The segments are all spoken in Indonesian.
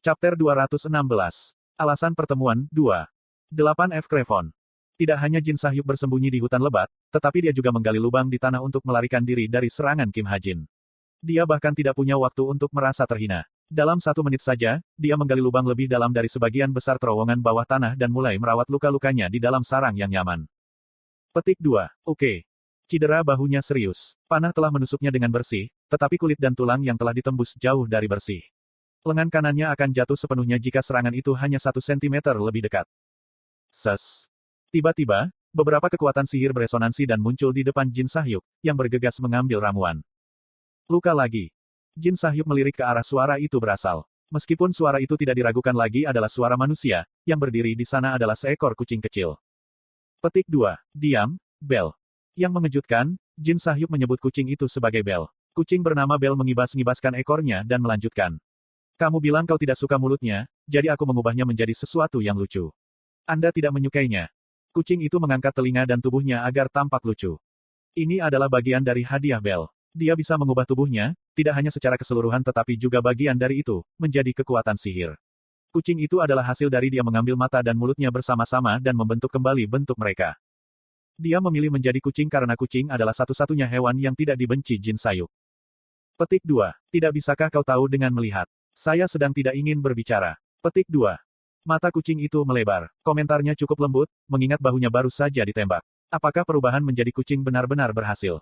Chapter 216. Alasan Pertemuan, 2. 8F Crevon. Tidak hanya Jin Sahyuk bersembunyi di hutan lebat, tetapi dia juga menggali lubang di tanah untuk melarikan diri dari serangan Kim Ha-jin. Dia bahkan tidak punya waktu untuk merasa terhina. Dalam 1 menit saja, dia menggali lubang lebih dalam dari sebagian besar terowongan bawah tanah dan mulai merawat luka-lukanya di dalam sarang yang nyaman. Petik 2. Oke. Cedera bahunya serius. Panah telah menusuknya dengan bersih, tetapi kulit dan tulang yang telah ditembus jauh dari bersih. Lengan kanannya akan jatuh sepenuhnya jika serangan itu hanya 1 cm lebih dekat. Ses. Tiba-tiba, beberapa kekuatan sihir beresonansi dan muncul di depan Jin Sahyuk, yang bergegas mengambil ramuan. Luka lagi. Jin Sahyuk melirik ke arah suara itu berasal. Meskipun suara itu tidak diragukan lagi adalah suara manusia, yang berdiri di sana adalah seekor kucing kecil. Petik 2. Diam, Bel. Yang mengejutkan, Jin Sahyuk menyebut kucing itu sebagai Bel. Kucing bernama Bel mengibas-ngibaskan ekornya dan melanjutkan. Kamu bilang kau tidak suka mulutnya, jadi aku mengubahnya menjadi sesuatu yang lucu. Anda tidak menyukainya. Kucing itu mengangkat telinga dan tubuhnya agar tampak lucu. Ini adalah bagian dari hadiah Bel. Dia bisa mengubah tubuhnya, tidak hanya secara keseluruhan tetapi juga bagian dari itu, menjadi kekuatan sihir. Kucing itu adalah hasil dari dia mengambil mata dan mulutnya bersama-sama dan membentuk kembali bentuk mereka. Dia memilih menjadi kucing karena kucing adalah satu-satunya hewan yang tidak dibenci Jin Sahyuk. Petik 2. Tidak bisakah kau tahu dengan melihat? Saya sedang tidak ingin berbicara. Petik 2. Mata kucing itu melebar. Komentarnya cukup lembut, mengingat bahunya baru saja ditembak. Apakah perubahan menjadi kucing benar-benar berhasil?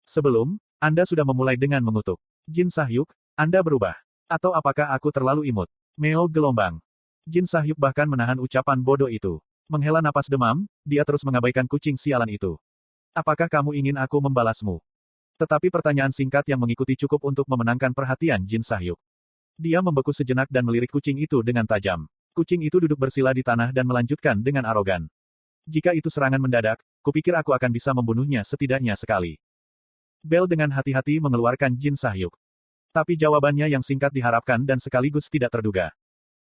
Sebelum, Anda sudah memulai dengan mengutuk. Jin Sahyuk, Anda berubah. Atau apakah aku terlalu imut? Meo gelombang. Jin Sahyuk bahkan menahan ucapan bodoh itu. Menghela napas demam, dia terus mengabaikan kucing sialan itu. Apakah kamu ingin aku membalasmu? Tetapi pertanyaan singkat yang mengikuti cukup untuk memenangkan perhatian Jin Sahyuk. Dia membeku sejenak dan melirik kucing itu dengan tajam. Kucing itu duduk bersila di tanah dan melanjutkan dengan arogan. Jika itu serangan mendadak, kupikir aku akan bisa membunuhnya setidaknya sekali. Bel dengan hati-hati mengeluarkan Jin Sahyuk. Tapi jawabannya yang singkat diharapkan dan sekaligus tidak terduga.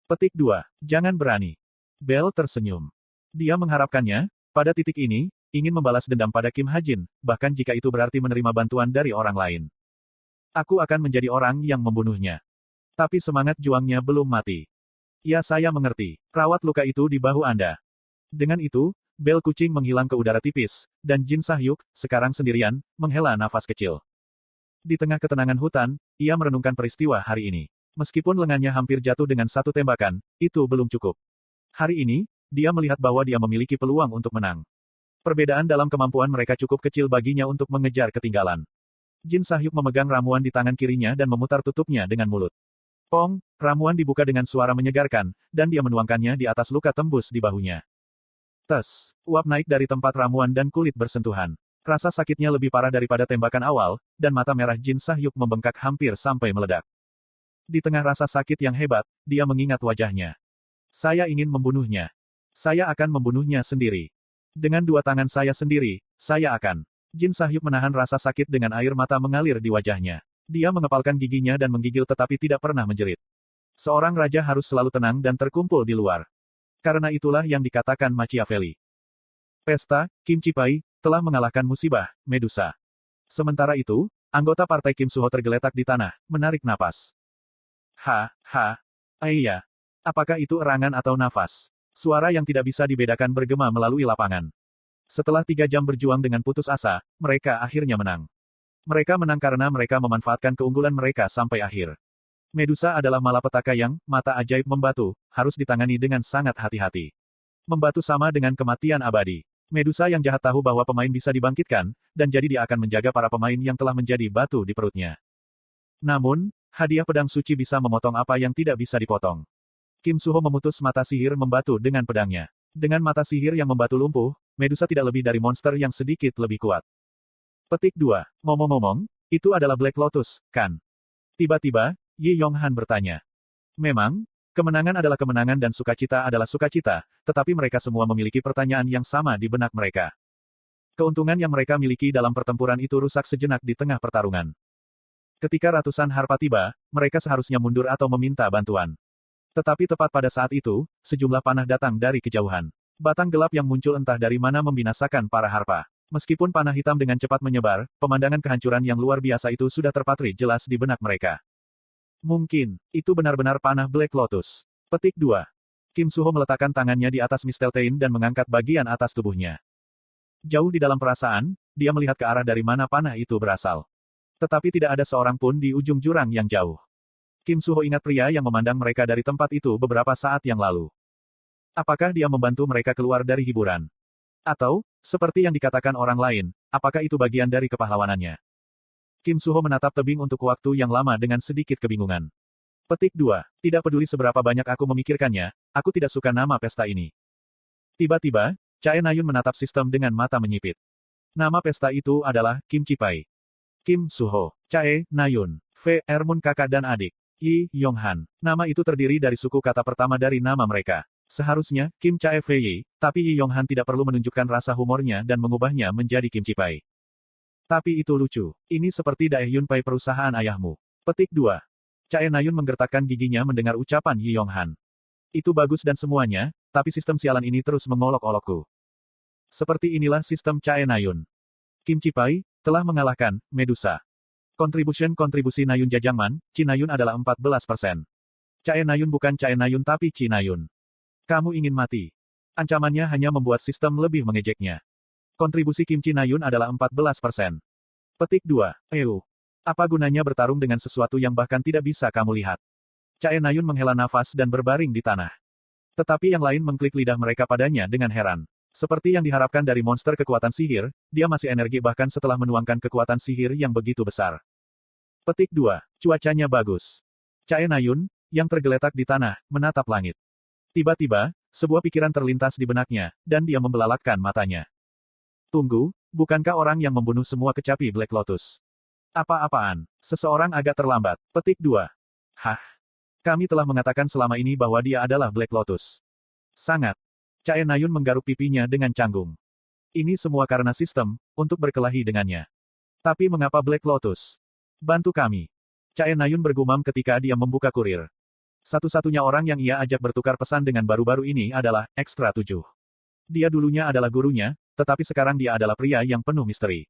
Petik 2. Jangan berani. Bel tersenyum. Dia mengharapkannya, pada titik ini, ingin membalas dendam pada Kim Ha-jin, bahkan jika itu berarti menerima bantuan dari orang lain. Aku akan menjadi orang yang membunuhnya. Tapi semangat juangnya belum mati. Ya, saya mengerti. Rawat luka itu di bahu Anda. Dengan itu, Bel kucing menghilang ke udara tipis, dan Jin Sahyuk, sekarang sendirian, menghela nafas kecil. Di tengah ketenangan hutan, ia merenungkan peristiwa hari ini. Meskipun lengannya hampir jatuh dengan 1 tembakan, itu belum cukup. Hari ini, dia melihat bahwa dia memiliki peluang untuk menang. Perbedaan dalam kemampuan mereka cukup kecil baginya untuk mengejar ketinggalan. Jin Sahyuk memegang ramuan di tangan kirinya dan memutar tutupnya dengan mulut. Pong, ramuan dibuka dengan suara menyegarkan, dan dia menuangkannya di atas luka tembus di bahunya. Tes, uap naik dari tempat ramuan dan kulit bersentuhan. Rasa sakitnya lebih parah daripada tembakan awal, dan mata merah Jin Sahyuk membengkak hampir sampai meledak. Di tengah rasa sakit yang hebat, dia mengingat wajahnya. Saya ingin membunuhnya. Saya akan membunuhnya sendiri. Dengan 2 tangan saya sendiri, saya akan. Jin Sahyuk menahan rasa sakit dengan air mata mengalir di wajahnya. Dia mengepalkan giginya dan menggigil tetapi tidak pernah menjerit. Seorang raja harus selalu tenang dan terkumpul di luar. Karena itulah yang dikatakan Machiavelli. Pesta, Kim Chi-pai, telah mengalahkan musibah, Medusa. Sementara itu, anggota partai Kim Suho tergeletak di tanah, menarik napas. Iya. Apakah itu erangan atau nafas? Suara yang tidak bisa dibedakan bergema melalui lapangan. Setelah 3 jam berjuang dengan putus asa, mereka akhirnya menang. Mereka menang karena mereka memanfaatkan keunggulan mereka sampai akhir. Medusa adalah malapetaka yang, mata ajaib membatu, harus ditangani dengan sangat hati-hati. Membatu sama dengan kematian abadi. Medusa yang jahat tahu bahwa pemain bisa dibangkitkan, dan jadi dia akan menjaga para pemain yang telah menjadi batu di perutnya. Namun, hadiah pedang suci bisa memotong apa yang tidak bisa dipotong. Kim Suho memutus mata sihir membatu dengan pedangnya. Dengan mata sihir yang membatu lumpuh, Medusa tidak lebih dari monster yang sedikit lebih kuat. Petik 2. Ngomong-ngomong, itu adalah Black Lotus, kan? Tiba-tiba, Yi Yonghan bertanya. Memang, kemenangan adalah kemenangan dan sukacita adalah sukacita, tetapi mereka semua memiliki pertanyaan yang sama di benak mereka. Keuntungan yang mereka miliki dalam pertempuran itu rusak sejenak di tengah pertarungan. Ketika ratusan harpa tiba, mereka seharusnya mundur atau meminta bantuan. Tetapi tepat pada saat itu, sejumlah panah datang dari kejauhan. Batang gelap yang muncul entah dari mana membinasakan para harpa. Meskipun panah hitam dengan cepat menyebar, pemandangan kehancuran yang luar biasa itu sudah terpatri jelas di benak mereka. Mungkin, itu benar-benar panah Black Lotus. Petik 2. Kim Suho meletakkan tangannya di atas Misteltein dan mengangkat bagian atas tubuhnya. Jauh di dalam perasaan, dia melihat ke arah dari mana panah itu berasal. Tetapi tidak ada seorang pun di ujung jurang yang jauh. Kim Suho ingat pria yang memandang mereka dari tempat itu beberapa saat yang lalu. Apakah dia membantu mereka keluar dari hiburan? Atau, seperti yang dikatakan orang lain, apakah itu bagian dari kepahlawanannya? Kim Suho menatap tebing untuk waktu yang lama dengan sedikit kebingungan. Petik 2. Tidak peduli seberapa banyak aku memikirkannya, aku tidak suka nama pesta ini. Tiba-tiba, Chae Nayun menatap sistem dengan mata menyipit. Nama pesta itu adalah Kim Chi Pai. Kim Suho, Chae Nayun, V. Ermun kakak dan adik, Yi Yonghan. Nama itu terdiri dari suku kata pertama dari nama mereka. Seharusnya, Kim Chae Fei Yi, tapi Yi Yonghan tidak perlu menunjukkan rasa humornya dan mengubahnya menjadi Kim Chi Pai. Tapi itu lucu. Ini seperti Daehyun Pai perusahaan ayahmu. Petik 2. Chae Nayun menggertakkan giginya mendengar ucapan Yi Yonghan. Itu bagus dan semuanya, tapi sistem sialan ini terus mengolok-olokku. Seperti inilah sistem Chae Nayun. Kim Chi Pai telah mengalahkan Medusa. Kontribusi Nayun Jajangman, Chi Nayun adalah 14%. Chae Nayun bukan Chae Nayun tapi Chi Nayun. Kamu ingin mati. Ancamannya hanya membuat sistem lebih mengejeknya. Kontribusi Kim Chi Nayun adalah 14%. Petik 2. Apa gunanya bertarung dengan sesuatu yang bahkan tidak bisa kamu lihat? Chae Nayun menghela nafas dan berbaring di tanah. Tetapi yang lain mengklik lidah mereka padanya dengan heran. Seperti yang diharapkan dari monster kekuatan sihir, dia masih energi bahkan setelah menuangkan kekuatan sihir yang begitu besar. Petik 2. Cuacanya bagus. Chae Nayun, yang tergeletak di tanah, menatap langit. Tiba-tiba, sebuah pikiran terlintas di benaknya, dan dia membelalakkan matanya. Tunggu, bukankah orang yang membunuh semua kecapi Black Lotus? Apa-apaan? Seseorang agak terlambat. Petik 2. Hah? Kami telah mengatakan selama ini bahwa dia adalah Black Lotus. Sangat. Chae Nayun menggaruk pipinya dengan canggung. Ini semua karena sistem, untuk berkelahi dengannya. Tapi mengapa Black Lotus? Bantu kami. Chae Nayun bergumam ketika dia membuka kurir. Satu-satunya orang yang ia ajak bertukar pesan dengan baru-baru ini adalah Ekstra 7. Dia dulunya adalah gurunya, tetapi sekarang dia adalah pria yang penuh misteri.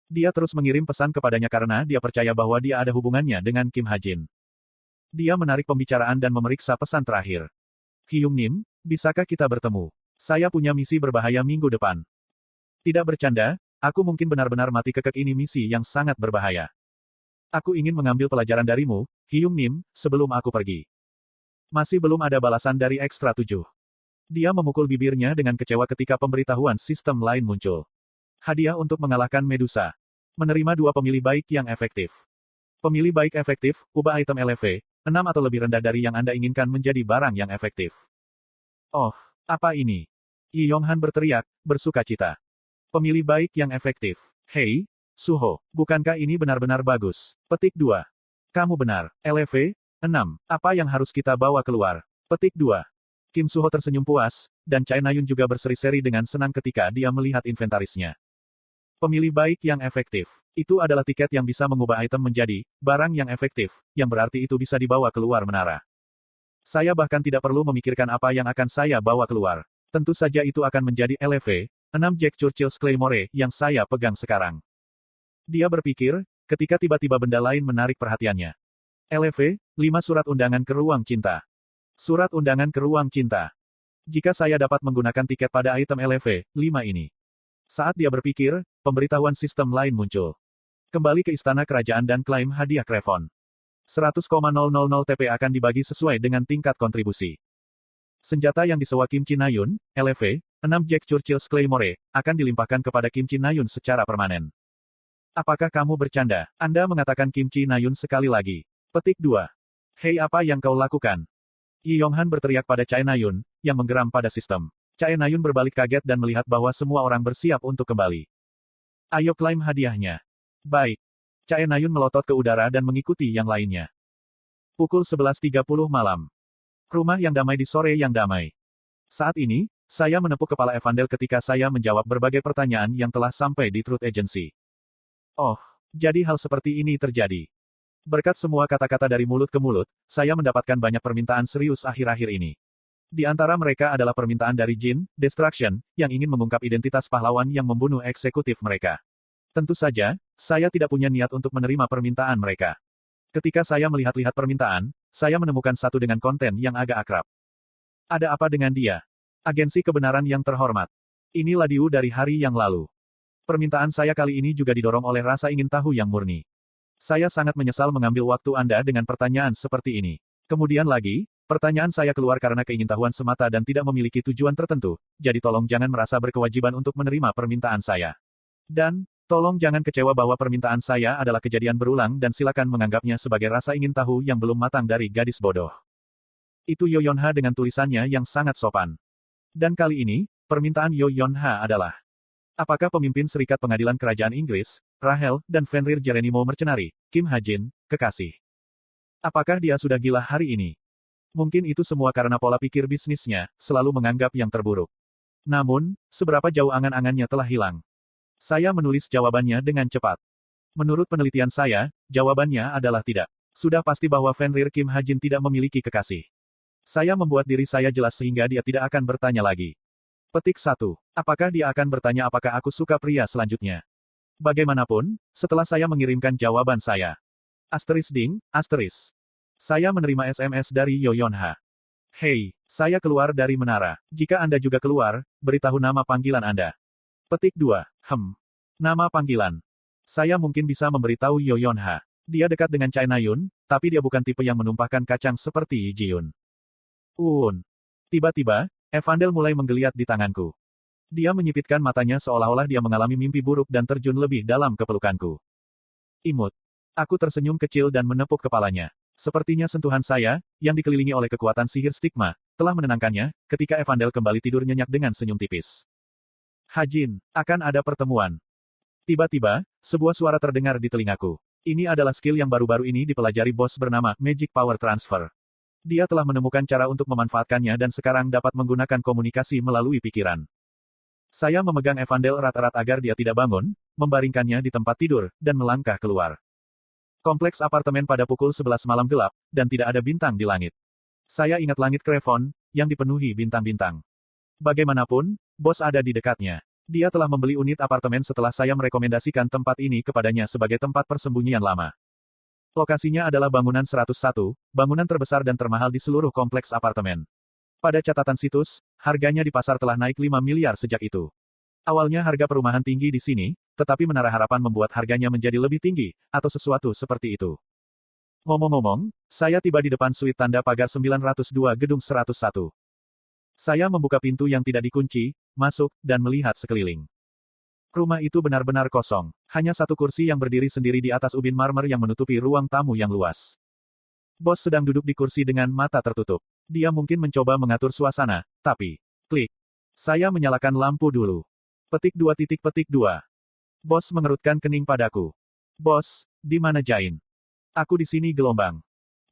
Dia terus mengirim pesan kepadanya karena dia percaya bahwa dia ada hubungannya dengan Kim Ha-jin. Dia menarik pembicaraan dan memeriksa pesan terakhir. Hyung Nim, bisakah kita bertemu? Saya punya misi berbahaya minggu depan. Tidak bercanda, aku mungkin benar-benar mati kekek ini misi yang sangat berbahaya. Aku ingin mengambil pelajaran darimu, Hyung Nim, sebelum aku pergi. Masih belum ada balasan dari Ekstra 7. Dia memukul bibirnya dengan kecewa ketika pemberitahuan sistem lain muncul. Hadiah untuk mengalahkan Medusa. Menerima 2 pemilih baik yang efektif. Pemilih baik efektif, ubah item LV, 6 atau lebih rendah dari yang Anda inginkan menjadi barang yang efektif. Oh, apa ini? Yi Yonghan berteriak, bersukacita. Pemilih baik yang efektif. Hei, Suho, bukankah ini benar-benar bagus? Petik 2. Kamu benar, LV, 6. Apa yang harus kita bawa keluar? Petik 2. Kim Suho tersenyum puas, dan Chae Nayun juga berseri-seri dengan senang ketika dia melihat inventarisnya. Pemilih baik yang efektif. Itu adalah tiket yang bisa mengubah item menjadi barang yang efektif, yang berarti itu bisa dibawa keluar menara. Saya bahkan tidak perlu memikirkan apa yang akan saya bawa keluar. Tentu saja itu akan menjadi LV, 6 Jack Churchill's Claymore yang saya pegang sekarang. Dia berpikir, ketika tiba-tiba benda lain menarik perhatiannya. LV, 5 surat undangan ke ruang cinta. Surat undangan ke ruang cinta. Jika saya dapat menggunakan tiket pada item LV, 5 ini. Saat dia berpikir, pemberitahuan sistem lain muncul. Kembali ke istana kerajaan dan klaim hadiah Krevon. 100,000 TP akan dibagi sesuai dengan tingkat kontribusi. Senjata yang disewa Kim Chi Nayun, LV, 6 Jack Churchill's Claymore, akan dilimpahkan kepada Kim Chi Nayun secara permanen. Apakah kamu bercanda? Anda mengatakan Kim Chi Nayun sekali lagi. Petik 2. Hei, apa yang kau lakukan? Yi Yonghan berteriak pada Chae Nayun, yang menggeram pada sistem. Chae Nayun berbalik kaget dan melihat bahwa semua orang bersiap untuk kembali. Ayo klaim hadiahnya. Baik. Chae Nayun melotot ke udara dan mengikuti yang lainnya. Pukul 11.30 malam. Rumah yang damai di sore yang damai. Saat ini, saya menepuk kepala Evandel ketika saya menjawab berbagai pertanyaan yang telah sampai di Truth Agency. Oh, jadi hal seperti ini terjadi. Berkat semua kata-kata dari mulut ke mulut, saya mendapatkan banyak permintaan serius akhir-akhir ini. Di antara mereka adalah permintaan dari Jin, Destruction, yang ingin mengungkap identitas pahlawan yang membunuh eksekutif mereka. Tentu saja, saya tidak punya niat untuk menerima permintaan mereka. Ketika saya melihat-lihat permintaan, saya menemukan satu dengan konten yang agak akrab. Ada apa dengan dia? Agensi kebenaran yang terhormat. Ini Ladiu dari hari yang lalu. Permintaan saya kali ini juga didorong oleh rasa ingin tahu yang murni. Saya sangat menyesal mengambil waktu Anda dengan pertanyaan seperti ini. Kemudian lagi, pertanyaan saya keluar karena keingintahuan semata dan tidak memiliki tujuan tertentu, jadi tolong jangan merasa berkewajiban untuk menerima permintaan saya. Dan, tolong jangan kecewa bahwa permintaan saya adalah kejadian berulang dan silakan menganggapnya sebagai rasa ingin tahu yang belum matang dari gadis bodoh. Itu Yoyonha dengan tulisannya yang sangat sopan. Dan kali ini, permintaan Yoyonha adalah: apakah pemimpin Serikat Pengadilan Kerajaan Inggris, Rahel, dan Fenrir Jerenimo Mercenari, Kim Ha-jin, kekasih? Apakah dia sudah gila hari ini? Mungkin itu semua karena pola pikir bisnisnya, selalu menganggap yang terburuk. Namun, seberapa jauh angan-angannya telah hilang? Saya menulis jawabannya dengan cepat. Menurut penelitian saya, jawabannya adalah tidak. Sudah pasti bahwa Fenrir Kim Ha-jin tidak memiliki kekasih. Saya membuat diri saya jelas sehingga dia tidak akan bertanya lagi. Petik 1. Apakah dia akan bertanya apakah aku suka pria selanjutnya? Bagaimanapun, setelah saya mengirimkan jawaban saya. Asteris ding, asteris. Saya menerima SMS dari Yoyonha. Hei, saya keluar dari menara. Jika Anda juga keluar, beritahu nama panggilan Anda. Petik 2. Nama panggilan. Saya mungkin bisa memberitahu Yoyonha. Dia dekat dengan China Yun, tapi dia bukan tipe yang menumpahkan kacang seperti Yi Ji-yun. Tiba-tiba, Evandel mulai menggeliat di tanganku. Dia menyipitkan matanya seolah-olah dia mengalami mimpi buruk dan terjun lebih dalam ke pelukanku. Imut. Aku tersenyum kecil dan menepuk kepalanya. Sepertinya sentuhan saya, yang dikelilingi oleh kekuatan sihir stigma, telah menenangkannya, ketika Evandel kembali tidur nyenyak dengan senyum tipis. Ha-jin, akan ada pertemuan. Tiba-tiba, sebuah suara terdengar di telingaku. Ini adalah skill yang baru-baru ini dipelajari bos bernama Magic Power Transfer. Dia telah menemukan cara untuk memanfaatkannya dan sekarang dapat menggunakan komunikasi melalui pikiran. Saya memegang Evandel erat-erat agar dia tidak bangun, membaringkannya di tempat tidur, dan melangkah keluar. Kompleks apartemen pada pukul 11 malam gelap, dan tidak ada bintang di langit. Saya ingat langit Krevon, yang dipenuhi bintang-bintang. Bagaimanapun, bos ada di dekatnya. Dia telah membeli unit apartemen setelah saya merekomendasikan tempat ini kepadanya sebagai tempat persembunyian lama. Lokasinya adalah bangunan 101, bangunan terbesar dan termahal di seluruh kompleks apartemen. Pada catatan situs, harganya di pasar telah naik 5 miliar sejak itu. Awalnya harga perumahan tinggi di sini, tetapi Menara Harapan membuat harganya menjadi lebih tinggi, atau sesuatu seperti itu. Ngomong-ngomong, saya tiba di depan suite tanda pagar 902 gedung 101. Saya membuka pintu yang tidak dikunci, masuk, dan melihat sekeliling. Rumah itu benar-benar kosong. Hanya satu kursi yang berdiri sendiri di atas ubin marmer yang menutupi ruang tamu yang luas. Bos sedang duduk di kursi dengan mata tertutup. Dia mungkin mencoba mengatur suasana, tapi... Klik. Saya menyalakan lampu dulu. Petik 2. Bos mengerutkan kening padaku. Bos, di mana Jain? Aku di sini gelombang.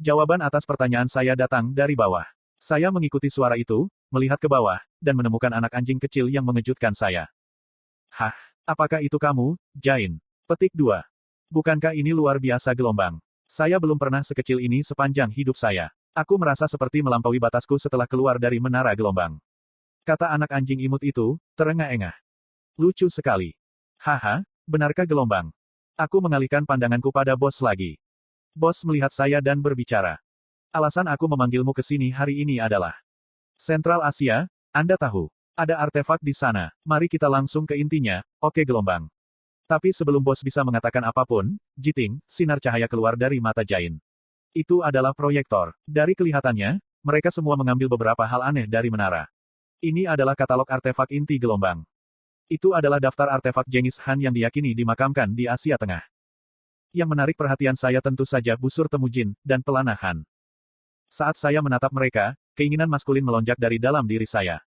Jawaban atas pertanyaan saya datang dari bawah. Saya mengikuti suara itu, melihat ke bawah, dan menemukan anak anjing kecil yang mengejutkan saya. Hah, apakah itu kamu, Jain? Petik 2. Bukankah ini luar biasa gelombang? Saya belum pernah sekecil ini sepanjang hidup saya. Aku merasa seperti melampaui batasku setelah keluar dari menara gelombang. Kata anak anjing imut itu, terengah-engah. Lucu sekali. Haha, benarkah gelombang? Aku mengalihkan pandanganku pada bos lagi. Bos melihat saya dan berbicara. Alasan aku memanggilmu ke sini hari ini adalah Sentral Asia, Anda tahu. Ada artefak di sana. Mari kita langsung ke intinya, oke gelombang. Tapi sebelum bos bisa mengatakan apapun, jiting, sinar cahaya keluar dari mata Jain. Itu adalah proyektor. Dari kelihatannya, mereka semua mengambil beberapa hal aneh dari menara. Ini adalah katalog artefak inti gelombang. Itu adalah daftar artefak Genghis Khan yang diyakini dimakamkan di Asia Tengah. Yang menarik perhatian saya tentu saja busur Temujin, dan pelana Han. Saat saya menatap mereka, keinginan maskulin melonjak dari dalam diri saya.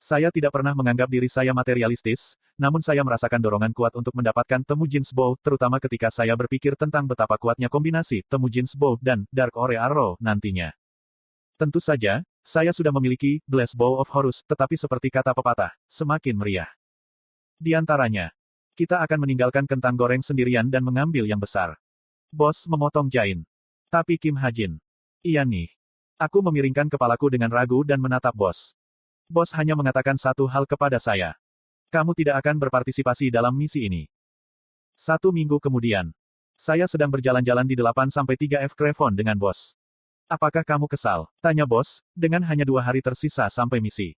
Saya tidak pernah menganggap diri saya materialistis, namun saya merasakan dorongan kuat untuk mendapatkan Temujin's Bow, terutama ketika saya berpikir tentang betapa kuatnya kombinasi Temujin's Bow dan Dark Ore Arrow nantinya. Tentu saja, saya sudah memiliki Blessed Bow of Horus, tetapi seperti kata pepatah, semakin meriah. Di antaranya, kita akan meninggalkan kentang goreng sendirian dan mengambil yang besar. Bos memotong Jain. Tapi Kim Ha-jin. Iya nih. Aku memiringkan kepalaku dengan ragu dan menatap bos. Bos hanya mengatakan satu hal kepada saya. Kamu tidak akan berpartisipasi dalam misi ini. 1 minggu kemudian. Saya sedang berjalan-jalan di 8-3F Crevon dengan bos. Apakah kamu kesal? Tanya bos, dengan hanya 2 hari tersisa sampai misi.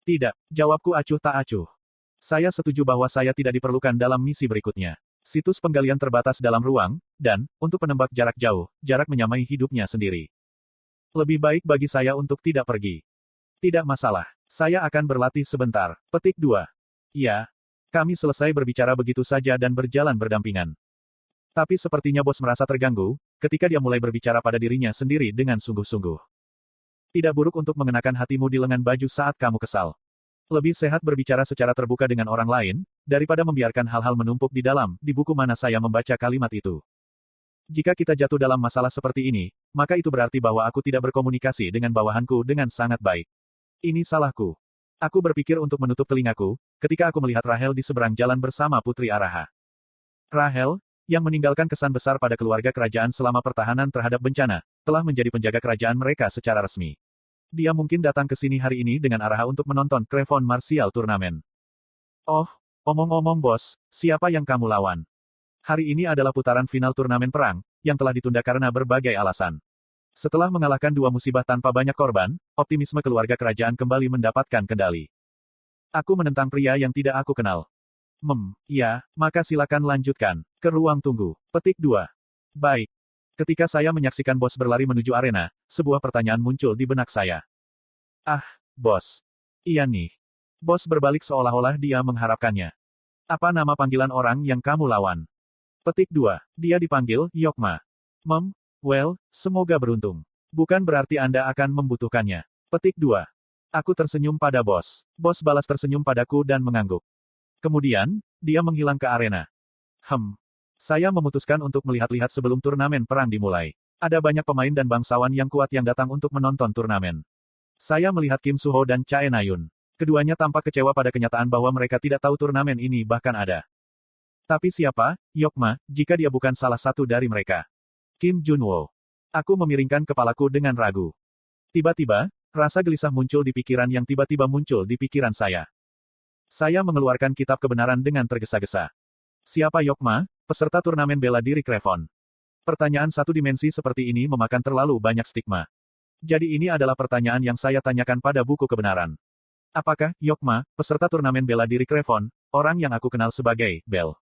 Tidak, jawabku acuh tak acuh. Saya setuju bahwa saya tidak diperlukan dalam misi berikutnya. Situs penggalian terbatas dalam ruang, dan, untuk penembak jarak jauh, jarak menyamai hidupnya sendiri. Lebih baik bagi saya untuk tidak pergi. Tidak masalah. Saya akan berlatih sebentar. Petik 2. Ya. Kami selesai berbicara begitu saja dan berjalan berdampingan. Tapi sepertinya bos merasa terganggu, ketika dia mulai berbicara pada dirinya sendiri dengan sungguh-sungguh. Tidak buruk untuk mengenakan hatimu di lengan baju saat kamu kesal. Lebih sehat berbicara secara terbuka dengan orang lain, daripada membiarkan hal-hal menumpuk di buku mana saya membaca kalimat itu. Jika kita jatuh dalam masalah seperti ini, maka itu berarti bahwa aku tidak berkomunikasi dengan bawahanku dengan sangat baik. Ini salahku. Aku berpikir untuk menutup telingaku, ketika aku melihat Rahel di seberang jalan bersama Putri Araha. Rahel, yang meninggalkan kesan besar pada keluarga kerajaan selama pertahanan terhadap bencana, telah menjadi penjaga kerajaan mereka secara resmi. Dia mungkin datang ke sini hari ini dengan Araha untuk menonton Crevon Martial Turnamen. Oh, omong-omong bos, siapa yang kamu lawan? Hari ini adalah putaran final turnamen perang, yang telah ditunda karena berbagai alasan. Setelah mengalahkan 2 musibah tanpa banyak korban, optimisme keluarga kerajaan kembali mendapatkan kendali. Aku menentang pria yang tidak aku kenal. Ya, maka silakan lanjutkan, ke ruang tunggu. Petik 2. Baik. Ketika saya menyaksikan bos berlari menuju arena, sebuah pertanyaan muncul di benak saya. Ah, bos. Iya nih. Bos berbalik seolah-olah dia mengharapkannya. Apa nama panggilan orang yang kamu lawan? Petik 2. Dia dipanggil Yokma. Well, semoga beruntung. Bukan berarti Anda akan membutuhkannya. Petik 2. Aku tersenyum pada bos. Bos balas tersenyum padaku dan mengangguk. Kemudian, dia menghilang ke arena. Saya memutuskan untuk melihat-lihat sebelum turnamen perang dimulai. Ada banyak pemain dan bangsawan yang kuat yang datang untuk menonton turnamen. Saya melihat Kim Suho dan Chae Nayun. Keduanya tampak kecewa pada kenyataan bahwa mereka tidak tahu turnamen ini bahkan ada. Tapi siapa, Yokma, jika dia bukan salah satu dari mereka? Kim Junwo. Aku memiringkan kepalaku dengan ragu. Tiba-tiba, rasa gelisah muncul di pikiran yang tiba-tiba muncul di pikiran saya. Saya mengeluarkan kitab kebenaran dengan tergesa-gesa. Siapa Yokma, peserta turnamen bela diri Crevon? Pertanyaan satu dimensi seperti ini memakan terlalu banyak stigma. Jadi ini adalah pertanyaan yang saya tanyakan pada buku kebenaran. Apakah Yokma, peserta turnamen bela diri Crevon, orang yang aku kenal sebagai Bel?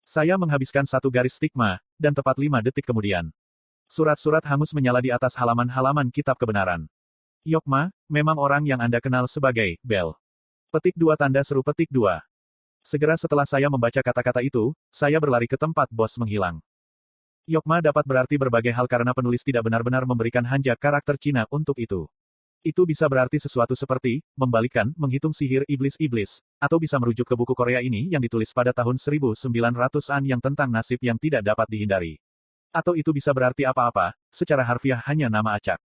Saya menghabiskan 1 garis stigma, dan tepat 5 detik kemudian. Surat-surat hangus menyala di atas halaman-halaman kitab kebenaran. Yokma, memang orang yang Anda kenal sebagai Bel. Petik 2 tanda seru petik 2. Segera setelah saya membaca kata-kata itu, saya berlari ke tempat bos menghilang. Yokma dapat berarti berbagai hal karena penulis tidak benar-benar memberikan hanja karakter Cina untuk itu. Itu bisa berarti sesuatu seperti, membalikkan, menghitung sihir iblis-iblis, atau bisa merujuk ke buku Korea ini yang ditulis pada tahun 1900-an yang tentang nasib yang tidak dapat dihindari. Atau itu bisa berarti apa-apa, secara harfiah hanya nama acak.